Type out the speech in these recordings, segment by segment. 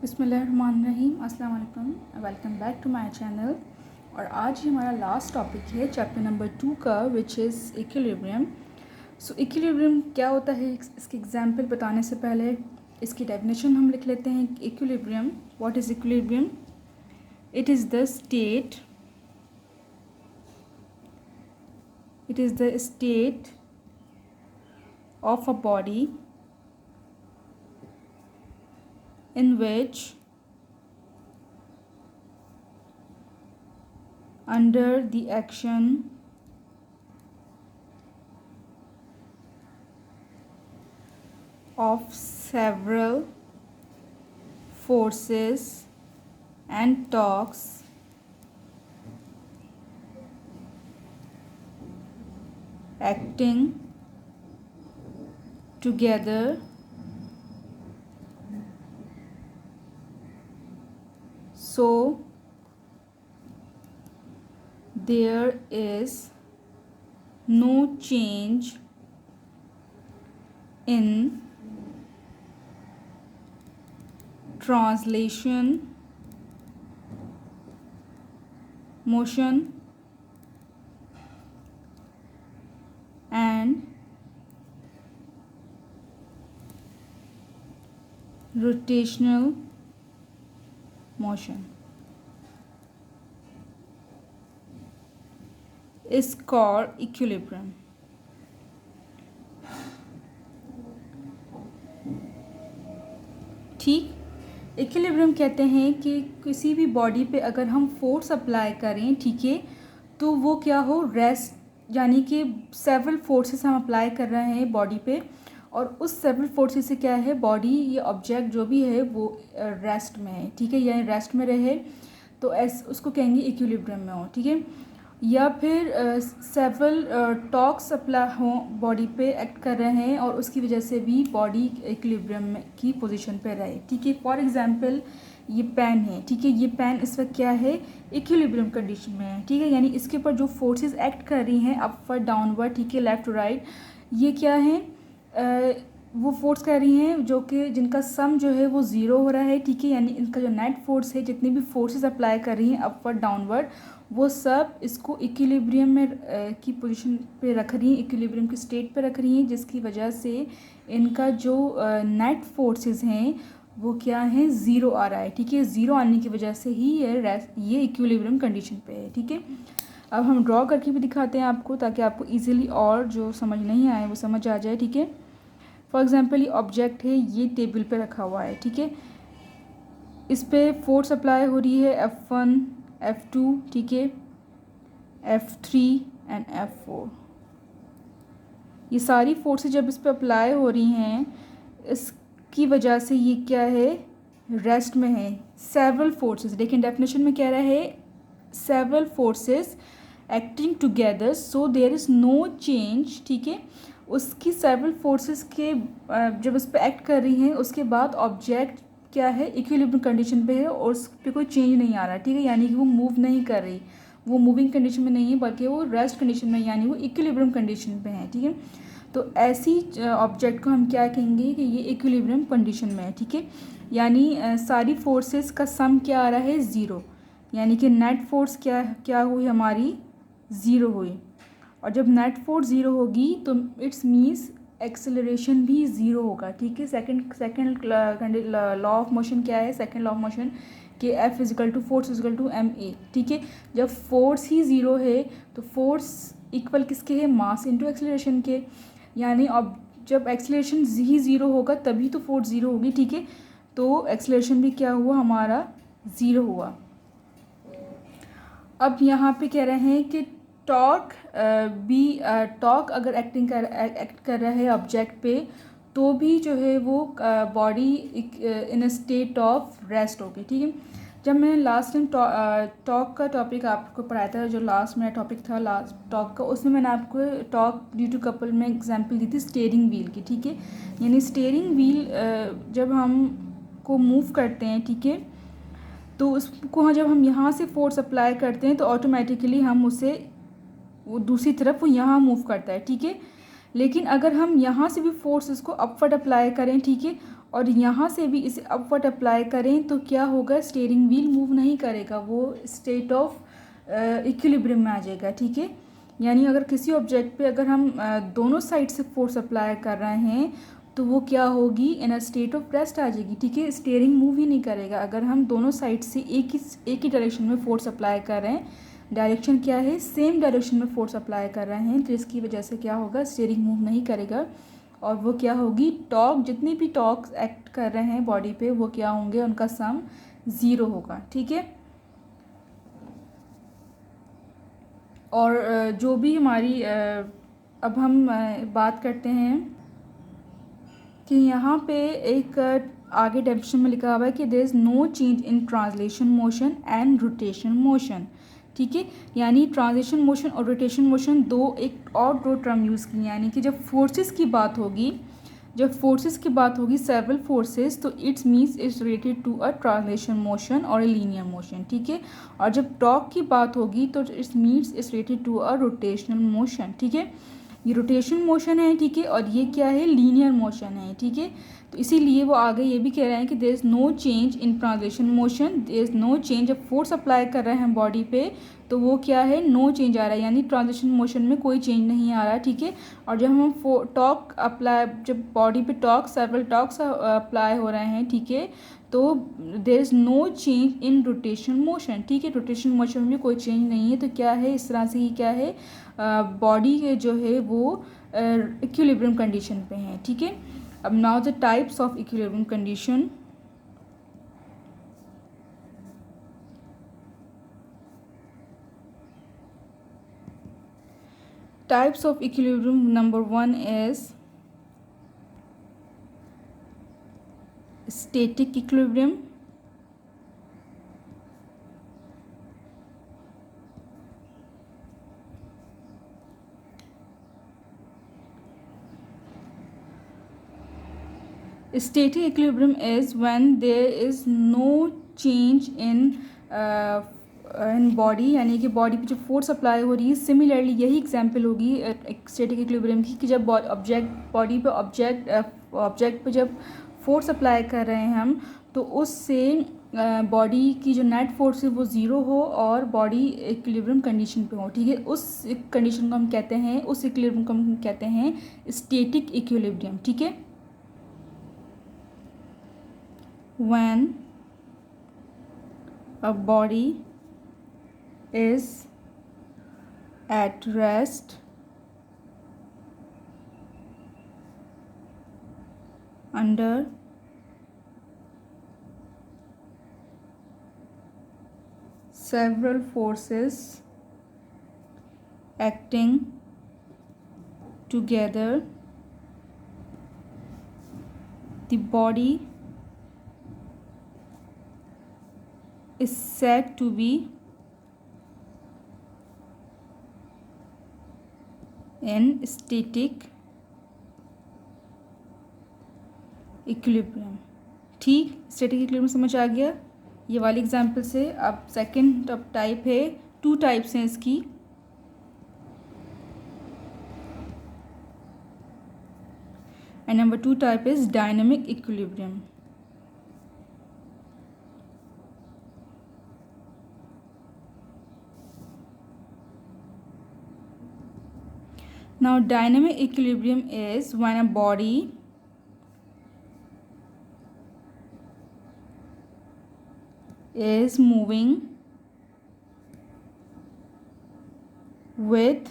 बिस्मिल्लाहिर्रहमानिर्रहीम, अस्सलाम वालेकुम, welcome back to my channel. और आज ही हमारा लास्ट टॉपिक है चैप्टर नंबर 2 का, which is equilibrium. So equilibrium क्या होता है, इसकी एग्जांपल बताने से पहले इसकी डेफिनेशन हम लिख लेते हैं। Equilibrium, what is equilibrium? It is the state of a body in which under the action of several forces and torques acting together, so there is no change in translation motion and rotational motion is called equilibrium। ठीक, equilibrium कहते हैं कि किसी भी body पे अगर हम force apply करें, ठीक है, तो वो क्या हो, रेस्ट, यानी कि सेवरल फोर्सेस हम अप्लाई कर रहे हैं बॉडी पे, और उस सेवरल फोर्सेस से क्या है, बॉडी या ऑब्जेक्ट जो भी है वो रेस्ट में है, ठीक है, यानी रेस्ट में रहे, तो उसको कहेंगे इक्विलिब्रियम में हो, ठीक है। या फिर सेवरल टॉर्क्स अप्लाई हो, बॉडी पे एक्ट कर रहे हैं और उसकी वजह से भी बॉडी इक्विलिब्रियम की पोजीशन पे रहे, ठीक है। फॉर एग्जांपल ये पेन है, ठीक है, ये पेन इस वक्त क्या है, इक्विलिब्रियम कंडीशन में है, ठीक है, यानी इसके ऊपर जो फोर्सेस एक्ट कर रही हैं अपवर्ड डाउनवर्ड, ठीक है, लेफ़्ट टू राइट, ये क्या है, वो फोर्स कर रही हैं जो कि जिनका सम जो है वो ज़ीरो हो रहा है, ठीक है, यानी इनका जो नेट फोर्स है, जितनी भी फोर्सेस अप्लाई कर रही हैं अपवर्ड डाउनवर्ड, वो सब इसको इक्विलिब्रियम में की पोजीशन पे रख रही हैं, इक्विलिब्रियम की स्टेट पे रख रही हैं, जिसकी वजह से इनका जो नेट फोर्सेस हैं वो क्या है, ज़ीरो आ रहा है, ठीक है। ज़ीरो आने की वजह से ही ये इक्विलिब्रियम कंडीशन पे है, ठीक है। अब हम ड्रॉ करके भी दिखाते हैं आपको, ताकि आपको ईजिली और जो समझ नहीं आए वो समझ आ जाए, ठीक है। फॉर एग्जांपल ये ऑब्जेक्ट है, ये टेबल पे रखा हुआ है, ठीक है, इस पर फोर्स अप्लाई हो रही है F1 F2, ठीक है, F3 एंड F4। ये सारी फोर्सेस जब इस पर अप्लाई हो रही हैं, इसकी वजह से ये क्या है, रेस्ट में है। सेवरल फोर्सेस, लेकिन डेफिनेशन में क्या रहा है, several forces acting together, so there is no change, ठीक है। उसकी सेवरल फोर्सेस के जब इस पर एक्ट कर रही हैं, उसके बाद ऑब्जेक्ट क्या है, इक्विलिब्रियम कंडीशन पे है और उस पर कोई चेंज नहीं आ रहा, ठीक है, यानी कि वो मूव नहीं कर रही, वो मूविंग कंडीशन में नहीं है, बल्कि वो रेस्ट कंडीशन में, यानी वो इक्विलिब्रियम कंडीशन पे है, ठीक है। तो ऐसी ऑब्जेक्ट को हम क्या कहेंगे कि ये इक्विलिब्रियम कंडीशन में है, ठीक है, यानी सारी फोर्सेस का सम क्या आ रहा है, ज़ीरो, यानी कि नेट फोर्स क्या हुई हमारी, ज़ीरो हुई। और जब नेट फोर्स ज़ीरो होगी तो इट्स मीन्स एक्सेलरेशन भी ज़ीरो होगा, ठीक है। सेकंड लॉ ऑफ मोशन क्या है, सेकंड लॉ ऑफ मोशन कि F is equal to force is equal to ma, ठीक है। जब फोर्स ही ज़ीरो है तो फोर्स इक्वल किसके है, मास इंटू एक्सेलरेशन के, यानी अब जब एक्सेलरेशन ही ज़ीरो होगा तभी तो फोर्स ज़ीरो होगी, ठीक है। तो एक्सेलरेशन भी क्या हुआ, हमारा ज़ीरो हुआ। अब यहाँ पे कह रहे हैं कि टॉर्क अगर एक्ट कर रहा है ऑब्जेक्ट पे, तो भी जो है वो body in a state of rest होगी, ठीक है। जब मैंने लास्ट टाइम टॉर्क का टॉपिक आपको पढ़ाया था, जो लास्ट मेरा टॉपिक था लास्ट टॉर्क का, उसमें मैंने आपको टॉर्क ड्यू टू कपल में एग्जांपल दी थी स्टीयरिंग व्हील की, ठीक है। यानी स्टीयरिंग व्हील जब हम को मूव करते हैं, ठीक है, तो उसको जब हम यहाँ से फोर्स अप्लाई करते हैं तो ऑटोमेटिकली हम उसे वो दूसरी तरफ वो यहाँ मूव करता है, ठीक है। लेकिन अगर हम यहाँ से भी फोर्स इसको अपवर्ड अप्लाई करें, ठीक है, और यहाँ से भी इसे अपवर्ड अप्लाई करें तो क्या होगा, स्टीयरिंग व्हील मूव नहीं करेगा, वो स्टेट ऑफ इक्विलिब्रियम में आ जाएगा। ठीक है, यानी अगर किसी ऑब्जेक्ट पे अगर हम दोनों साइड से फोर्स अप्लाई कर रहे हैं तो वो क्या होगी, इन अ स्टेट ऑफ रेस्ट आ जाएगी। ठीक है, स्टीयरिंग मूव ही नहीं करेगा। अगर हम दोनों साइड से एक ही डायरेक्शन में फोर्स अप्लाई कर रहे हैं, डायरेक्शन क्या है, सेम डायरेक्शन में फोर्स अप्लाई कर रहे हैं, तो इसकी वजह से क्या होगा, स्टीयरिंग मूव नहीं करेगा और वो क्या होगी, टॉर्क, जितनी भी टॉर्क एक्ट कर रहे हैं बॉडी पे वो क्या होंगे, उनका सम 0 होगा। ठीक है, और जो भी हमारी अब हम बात करते हैं कि यहाँ पे एक आगे डेफिनेशन में लिखा हुआ है कि there is no change in translation motion and rotation motion. ठीक है, यानी ट्रांसलेशन मोशन और रोटेशन मोशन दो टर्म यूज़ की, यानी कि जब फोर्सेस की बात होगी, सेवरल फोर्सेस, तो it's means it's related to a translation motion और ए लीनियर मोशन। ठीक है, और जब टॉर्क की बात होगी तो it's means it's related to a rotational motion. ठीक है, ये रोटेशन मोशन है। ठीक है, और ये क्या है, लीनियर मोशन है। ठीक है, तो इसीलिए वो आगे ये भी कह रहे हैं कि there is no change in translation motion, there is no change, जब फोर्स अप्लाई कर रहे हैं बॉडी पे तो वो क्या है, नो चेंज आ रहा है, यानी ट्रांसलेशन मोशन में कोई चेंज नहीं आ रहा। ठीक है, और जब हम टॉर्क अप्लाई, जब बॉडी पे सेवरल टॉर्क्स अप्लाई हो रहे हैं, ठीक है, तो there is no change in rotation motion. ठीक है, रोटेशन मोशन में कोई चेंज नहीं है, तो क्या है, इस तरह से ही क्या है, बॉडी के जो है वो इक्विलिब्रियम कंडीशन पे हैं। ठीक है, अब now the types of equilibrium condition. Types of equilibrium, number 1 is static equilibrium, static equilibrium is when there is no change in body, यानी कि बॉडी पे जो फोर्स अप्लाई हो रही है। सिमिलरली यही एग्जांपल होगी स्टैटिक इक्विलिब्रियम की कि जब ऑब्जेक्ट पे जब फोर्स अप्लाई कर रहे हैं हम, तो उससे बॉडी की जो नेट फोर्स है वो 0 हो और बॉडी इक्विलिब्रियम कंडीशन पे हो। ठीक है, उस कंडीशन को हम कहते हैं, उस इक्विलिब्रियम को हम कहते हैं स्टैटिक इक्विलिब्रियम। ठीक है, when a body is at rest under several forces acting together, the body is said to be in static equilibrium। ठीक, स्टैटिक इक्विलिब्रियम समझ आ गया ये वाली एग्जांपल से। अब सेकंड टाइप है, 2 टाइप्स हैं इसकी। And number 2 type is dynamic equilibrium. Now dynamic equilibrium is when a body is moving with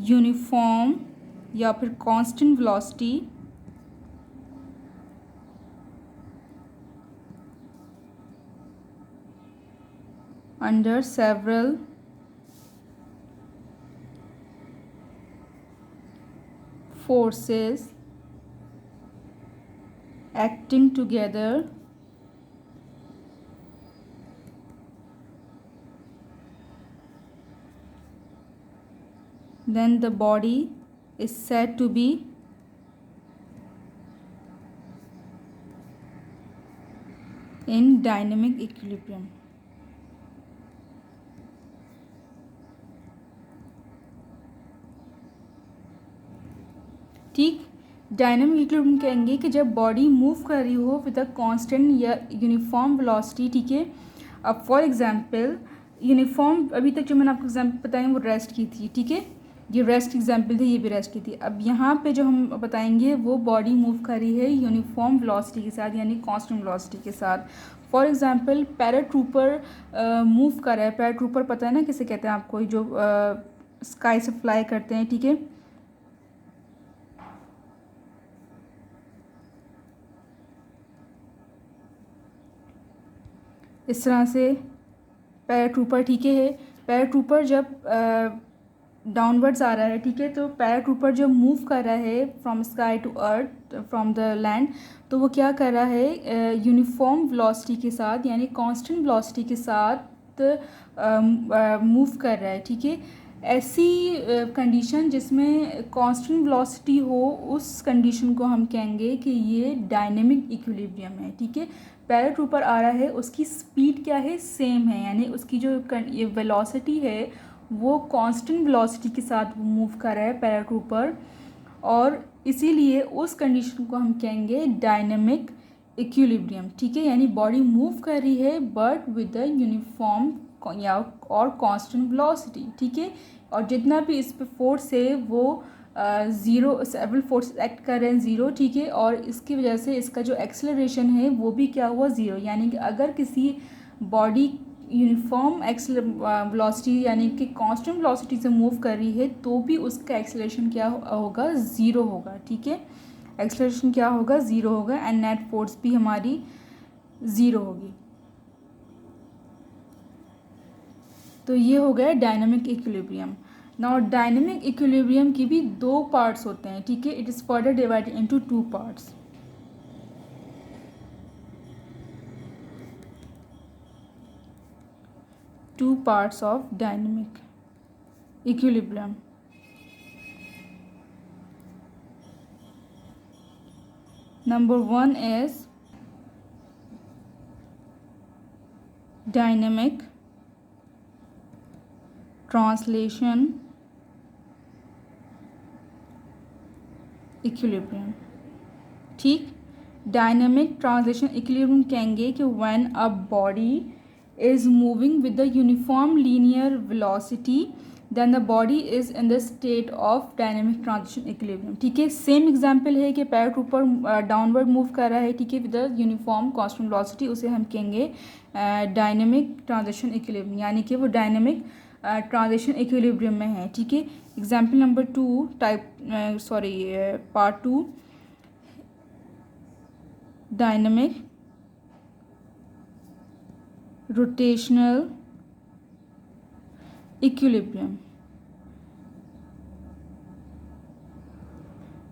uniform या फिर constant velocity under several forces acting together, then the body is said to be in dynamic equilibrium। ठीक, dynamic equilibrium कहेंगे कि जब body move कर रही हो with a constant या यूनिफॉर्म वेलोसिटी, ठीक है। अब फॉर एग्जांपल यूनिफॉर्म, अभी तक जो मैंने आपको एग्जांपल बताए वो रेस्ट की थी, ठीक है, ये रेस्ट एग्जांपल थी, ये भी रेस्ट की थी। अब यहाँ पे जो हम बताएंगे वो बॉडी मूव कर रही है यूनिफॉर्म वेलोसिटी के साथ, यानी कांस्टेंट वेलोसिटी के साथ। फॉर एग्जांपल पैराट्रूपर मूव कर रहा है। पैराट्रूपर पता है ना किसे कहते हैं आपको, जो स्काई से फ्लाई करते हैं, ठीक है। इस तरह से पैराट्रूपर, ठीक है। पैराट्रूपर जब डाउनवर्ड्स आ रहा है, ठीक है, तो पैराट्रूपर जब मूव कर रहा है from sky to earth, from the land, तो वो क्या कर रहा है यूनिफॉर्म वेलोसिटी के साथ, यानी कांस्टेंट वेलोसिटी के साथ मूव कर रहा है, ठीक है। ऐसी कंडीशन जिसमें कांस्टेंट वेलोसिटी हो, उस कंडीशन को हम कहेंगे कि ये डायनेमिक इक्विलिब्रियम है, ठीक है। पैराट्रूपर आ रहा है, उसकी स्पीड क्या है, सेम है, यानी उसकी जो ये वेलोसिटी है वो कांस्टेंट वेलोसिटी के साथ मूव कर रहा है पैराट्रूपर, और इसीलिए उस कंडीशन को हम कहेंगे डायनेमिक इक्विलिब्रियम, ठीक है। यानी बॉडी मूव कर रही है बट विद द यूनिफॉर्म या और कांस्टेंट वेलोसिटी, ठीक है। और जितना भी इस पे फोर्स है वो ज़ीरो, सेवरल फोर्स एक्ट कर रहे हैं ज़ीरो, ठीक है। और इसकी वजह से इसका जो एक्सेलरेशन है वो भी क्या हुआ, ज़ीरो। यानी कि अगर किसी बॉडी यूनिफॉर्म वेलोसिटी यानी कि कांस्टेंट वेलोसिटी से मूव कर रही है तो भी उसका एक्सेलरेशन क्या होगा, ज़ीरो होगा, ठीक है। एक्सेलरेशन क्या होगा, ज़ीरो होगा, एंड नेट फोर्स भी हमारी ज़ीरो होगी। तो ये हो गया dynamic equilibrium. Now dynamic equilibrium की भी दो पार्ट्स होते हैं, ठीक है। It is further divided into two parts. Two parts of dynamic equilibrium. Number one is dynamic translation equilibrium, ठीक। डायनेमिक ट्रांसलेशन इक्विलिब्रियम कहेंगे कि when a body is moving with the uniform linear velocity then the body is in the state of dynamic transition equilibrium, ठीक है। Same example है कि paratrooper downward move कर रहा है, ठीक है, with the uniform constant velocity, उसे हम कहेंगे डायनेमिक ट्रांजिशन इक्विलिब्रियम, यानी कि वो डायनेमिक ट्रांजिशन इक्विलिब्रियम में है, ठीक है। Example number two part two, dynamic rotational equilibrium.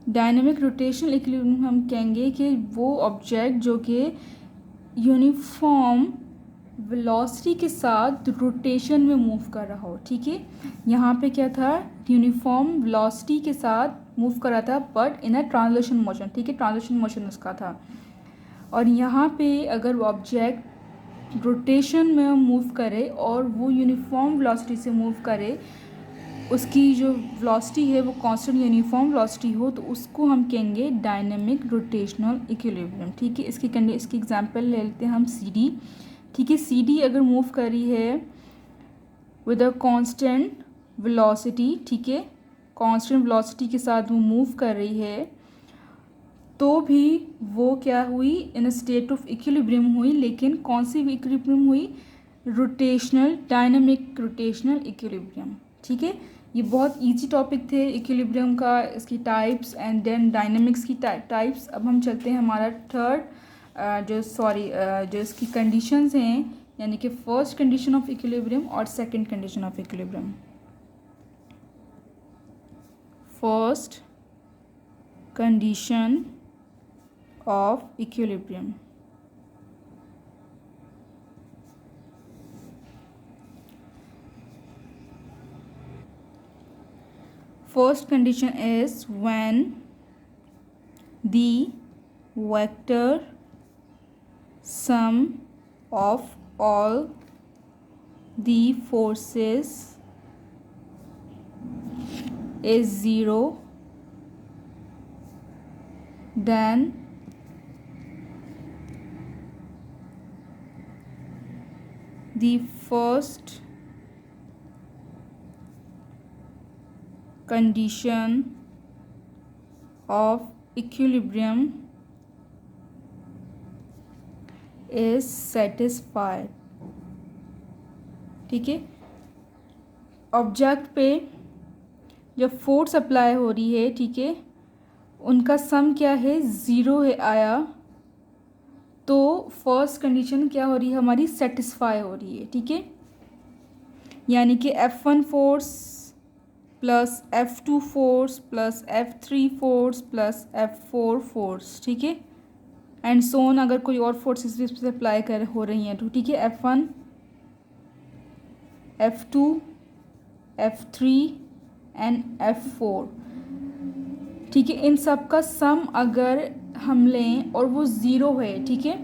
Dynamic rotational equilibrium हम कहेंगे कि वो ऑब्जेक्ट जो कि यूनिफॉर्म वेलोसिटी के साथ रोटेशन में मूव कर रहा हो, ठीक है। यहाँ पे क्या था, यूनिफॉर्म वेलोसिटी के साथ मूव कर रहा था but in a translation motion, ठीक है, ट्रांसलेशन मोशन उसका था। और यहाँ पे अगर वो ऑब्जेक्ट रोटेशन में मूव करे और वो यूनिफॉर्म वेलोसिटी से मूव करे, उसकी जो वेलोसिटी है वो कांस्टेंट यूनिफॉर्म वेलोसिटी हो, तो उसको हम कहेंगे डायनेमिक रोटेशनल इक्विलिब्रियम, ठीक है। इसकी एग्जांपल ले लेते हैं हम सीडी, ठीक है। सीडी अगर मूव कर रही है विद अ कांस्टेंट वेलोसिटी, ठीक है, कांस्टेंट वेलोसिटी के साथ वो मूव कर रही है, तो भी वो क्या हुई, इन अ स्टेट ऑफ इक्विलिब्रियम हुई, लेकिन कौन सी इक्विलिब्रियम हुई, रोटेशनल, डायनामिक रोटेशनल इक्विलिब्रियम, ठीक है। ये बहुत इजी टॉपिक थे इक्विलिब्रियम का, इसकी टाइप्स एंड देन डायनामिक्स की टाइप्स। अब हम चलते हैं हमारा थर्ड जो इसकी कंडीशंस हैं, यानी कि फर्स्ट कंडीशन ऑफ इक्विलिब्रियम और second condition of equilibrium. First condition of equilibrium. First condition is when the vector sum of all the forces is 0 than the first condition of equilibrium is satisfied। ठीक है, object पे जब force apply हो रही है, ठीक है, उनका सम क्या है, ज़ीरो है आया, तो फर्स्ट कंडीशन क्या हो रही है हमारी, सेटिस्फाई हो रही है। ठीक है, यानी कि F1 force plus F2 force plus F3 force plus F4 force, ठीक है, एंड सोन अगर कोई और फोर्सेस भी इस पर अप्लाई कर हो रही हैं तो ठीक है, F1 F2 F3 and F4, ठीक है, इन सब का सम अगर हम लें और वो ज़ीरो है, ठीक है,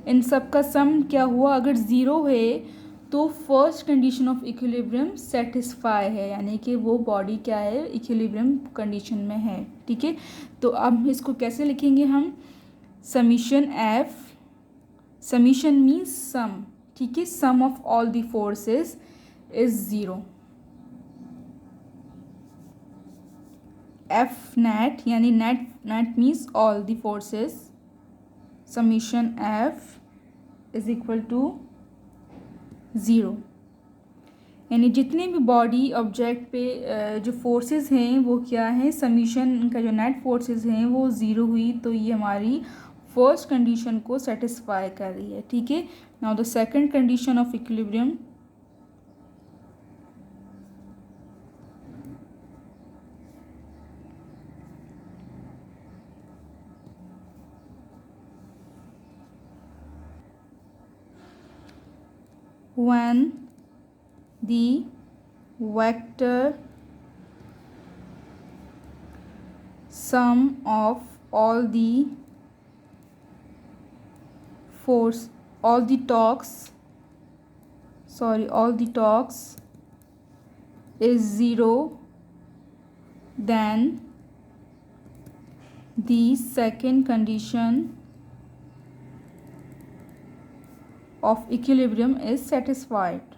इन सब का सम क्या हुआ, अगर ज़ीरो है तो first condition of equilibrium satisfy है, यानी कि वो बॉडी क्या है, इक्विलिब्रियम कंडीशन में है। ठीक है, तो अब इसको कैसे लिखेंगे हम, summation F, summation means sum, ठीक है, sum of all the forces is zero. F net यानी net means all the forces, summation F is equal to zero, यानी जितने भी बॉडी ऑब्जेक्ट पे जो फोर्सेस हैं वो क्या हैं, समीशन का जो नेट फोर्सेस हैं वो ज़ीरो हुई, तो ये हमारी फर्स्ट कंडीशन को सेटिस्फाई कर रही है। ठीक है, now the second condition of equilibrium, when the vector sum of all the force, all the torques is zero, then the second condition of equilibrium is satisfied.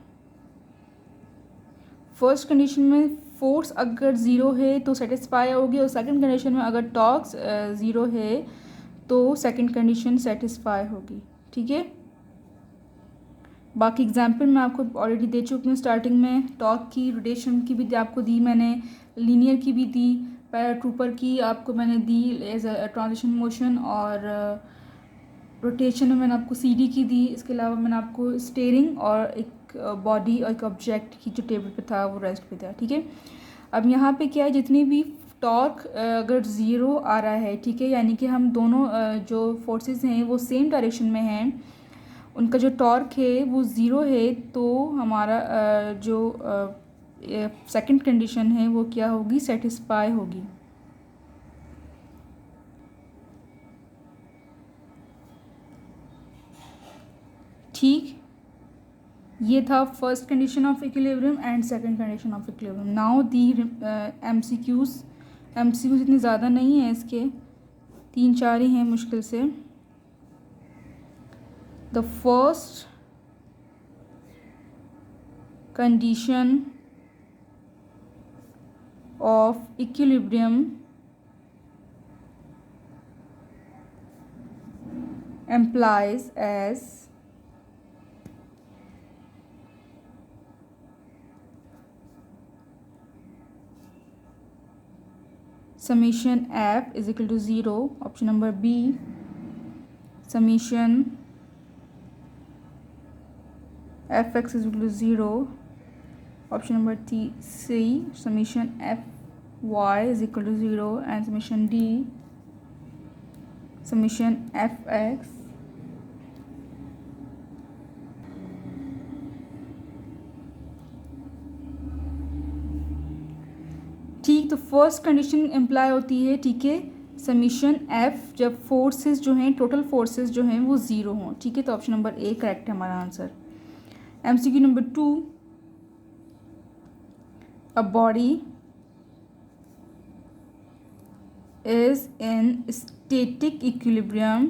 First condition में force अगर zero है तो satisfy होगी, और second condition में अगर torques zero है तो सेकंड कंडीशन सेटिस्फाई होगी। ठीक है, बाकी एग्जांपल मैं आपको ऑलरेडी दे चुकी हूँ स्टार्टिंग में, टॉर्क की, रोटेशन की भी आपको दी मैंने, लीनियर की भी दी, पैराट्रूपर की आपको मैंने दी एज अ ट्रांजिशन मोशन, और रोटेशन में मैंने आपको सीडी की दी। इसके अलावा मैंने आपको स्टेयरिंग और एक बॉडी और एक ऑब्जेक्ट की जो टेबल पे था वो रेस्ट पे था। ठीक है, अब यहाँ पे क्या है, जितनी भी टॉर्क अगर ज़ीरो आ रहा है, ठीक है, यानी कि हम दोनों जो फोर्सेस हैं वो सेम डायरेक्शन में हैं, उनका जो टॉर्क है वो ज़ीरो है, तो हमारा जो सेकंड कंडीशन है वो क्या होगी, सेटिस्फाई होगी। ठीक, ये था first condition of equilibrium and second condition of equilibrium. Now the MCQs इतने ज़्यादा नहीं है, इसके 3-4 ही हैं मुश्किल से। The first condition of equilibrium implies as summation f is equal to 0, option number B, summation fx is equal to 0, option number C, summation fy is equal to 0, and summation D, summation fx ठीक। तो first condition imply होती है, ठीक है, summation F जब forces जो हैं, total forces जो हैं वो ज़ीरो हों। ठीक है, तो ऑप्शन नंबर ए करेक्ट है हमारा answer. MCQ number 2, a body is in static equilibrium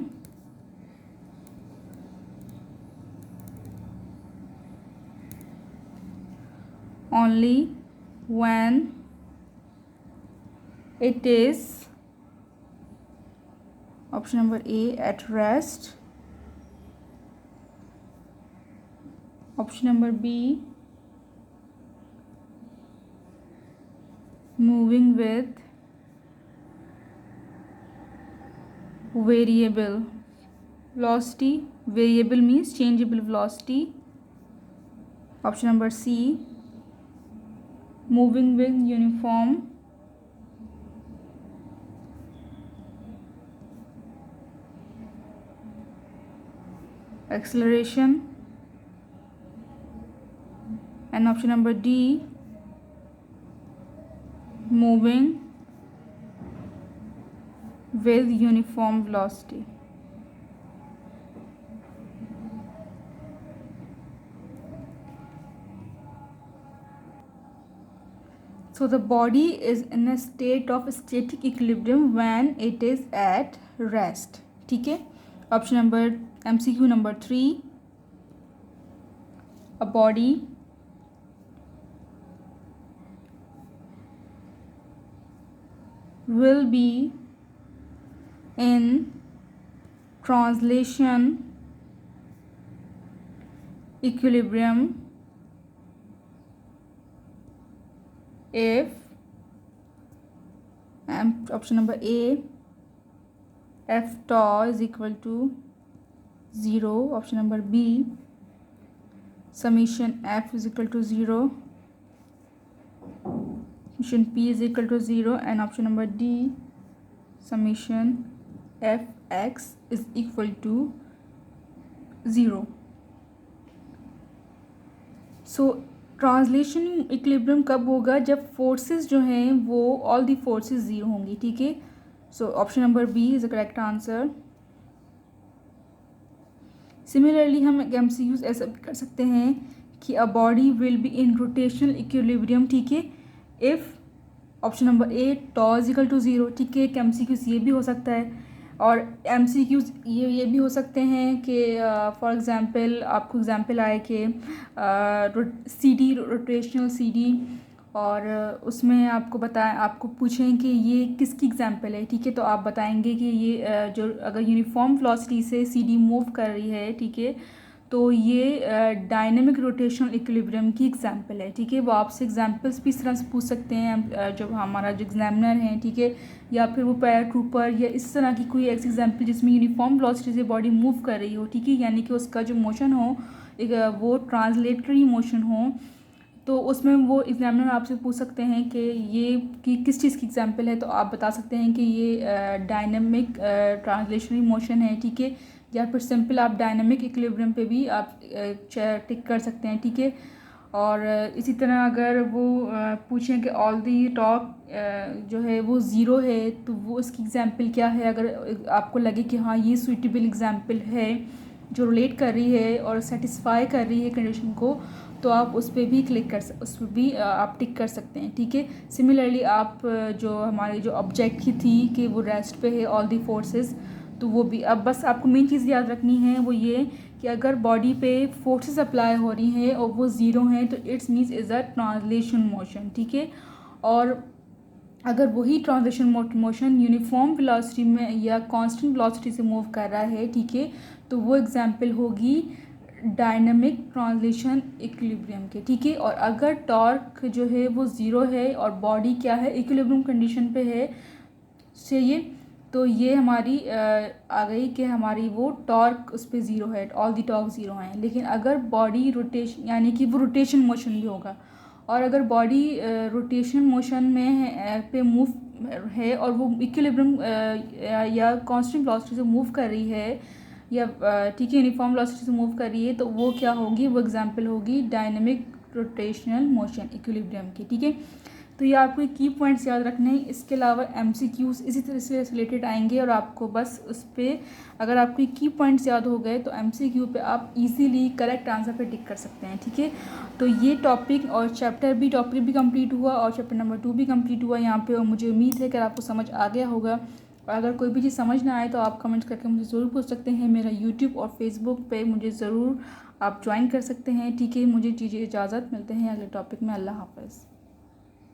only when it is option number A at rest, option number B moving with variable velocity. Variable means changeable velocity. Option number C moving with uniform acceleration, and option number D moving with uniform velocity. So the body is in a state of static equilibrium when it is at rest. ठीक है. Option number MCQ number 3. A body will be in translation equilibrium if option number A f tau is equal to 0, option number B summation f is equal to 0, summation p is equal to 0, and option number D summation fx is equal to 0. So translation equilibrium कब होगा? जब forces जो हैं वो all the forces zero होंगी. ठीक है. So option number B is the correct answer. Similarly हम एमसीक्यूज ऐसा भी कर सकते हैं कि a body will be in rotational equilibrium. ठीक है. If option number A tau is equal to 0. ठीक है. एक एमसीक्यूज ये भी हो सकता है, और एमसीक्यूज ये भी हो सकते हैं कि फॉर एग्ज़ाम्पल आपको एग्ज़ाम्पल आए कि सीडी रोटेशनल सीडी, और उसमें आपको पूछें कि ये किसकी एग्ज़ाम्पल है. ठीक है. तो आप बताएंगे कि ये जो अगर यूनिफॉर्म वेलोसिटी से सीडी मूव कर रही है, ठीक है, तो ये डायनेमिक रोटेशनल इक्विलिब्रियम की एग्ज़ाम्पल है. ठीक है. वो आपसे एग्जांपल्स भी इस तरह से पूछ सकते हैं जब हमारा जो एग्जामिनर हैं. ठीक है. या फिर वो पैराट्रूपर या इस तरह की कोई ऐसी एग्जांपल जिसमें यूनिफॉर्म वेलोसिटी से बॉडी मूव कर रही हो. ठीक है. यानी कि उसका जो मोशन हो वो ट्रांसलेटरी मोशन हो, तो उसमें वो एग्जामिनर आपसे पूछ सकते हैं कि ये किस चीज़ की एग्जांपल है. तो आप बता सकते हैं कि ये डायनेमिक ट्रांसलेशनरी मोशन है. ठीक है. या फिर सिंपल आप डायनेमिक इक्विलिब्रियम पे भी आप टिक कर सकते हैं. ठीक है. और इसी तरह अगर वो पूछें कि ऑल दी टॉक जो है वो ज़ीरो है, तो वो उसकी एग्जांपल क्या है. अगर आपको लगे कि हाँ ये सूटेबल एग्जांपल है जो रिलेट कर रही है और सेटिस्फाई कर रही है कंडीशन को, तो आप उस पर भी उस पर भी आप टिक कर सकते हैं. ठीक है. सिमिलरली आप जो हमारी जो ऑब्जेक्ट थी कि वो रेस्ट पे है ऑल दी फोर्सेस, तो वो भी अब बस आपको मेन चीज़ याद रखनी है वो ये कि अगर बॉडी पे फोर्सेस अप्लाई हो रही हैं और वो ज़ीरो हैं, तो it's means is a translation motion. ठीक है. और अगर वही ट्रांसलेशन मोशन यूनिफॉर्म वेलोसिटी में या कांस्टेंट वेलोसिटी से मूव कर रहा है, ठीक है, तो वो एग्जांपल होगी डायनामिक ट्रांसलेशन इक्विलिब्रियम के. ठीक है. और अगर टॉर्क जो है वो ज़ीरो है और बॉडी क्या है इक्विलिब्रियम कंडीशन पे है चाहिए, तो ये हमारी आ गई कि हमारी वो टॉर्क उस पर ज़ीरो है, ऑल दी टॉर्क ज़ीरो हैं. लेकिन अगर बॉडी रोटेशन यानी कि वो रोटेशन मोशन भी होगा, और अगर बॉडी रोटेशन मोशन में पे मूव है और वो इक्विलिब्रियम या कांस्टेंट वेलोसिटी से मूव कर रही है, या ठीक है यूनिफॉर्म वेलोसिटी से मूव कर रही है, तो वो क्या होगी? वो एग्जांपल होगी डायनेमिक रोटेशनल मोशन इक्विलिब्रियम की. ठीक है. तो ये आपको की पॉइंट्स याद रखने हैं. इसके अलावा एमसीक्यूज इसी तरह से रिलेटेड आएंगे, और आपको बस उस पर अगर आपको की पॉइंट्स याद हो गए तो एमसीक्यू पे आप इजीली करेक्ट आंसर पे टिक कर सकते हैं. ठीक है. तो ये टॉपिक और टॉपिक भी कंप्लीट हुआ और चैप्टर नंबर 2 भी कंप्लीट हुआ यहाँ पे, और मुझे उम्मीद है कि आपको समझ आ गया होगा. और अगर कोई भी चीज़ समझ ना आए तो आप कमेंट करके मुझे ज़रूर पूछ सकते हैं। मेरा यूट्यूब और फेसबुक पे मुझे ज़रूर आप ज्वाइन कर सकते हैं। ठीक है, मुझे दीजिए इजाज़त, मिलते हैं अगले टॉपिक में। अल्लाह हाफ़िज़।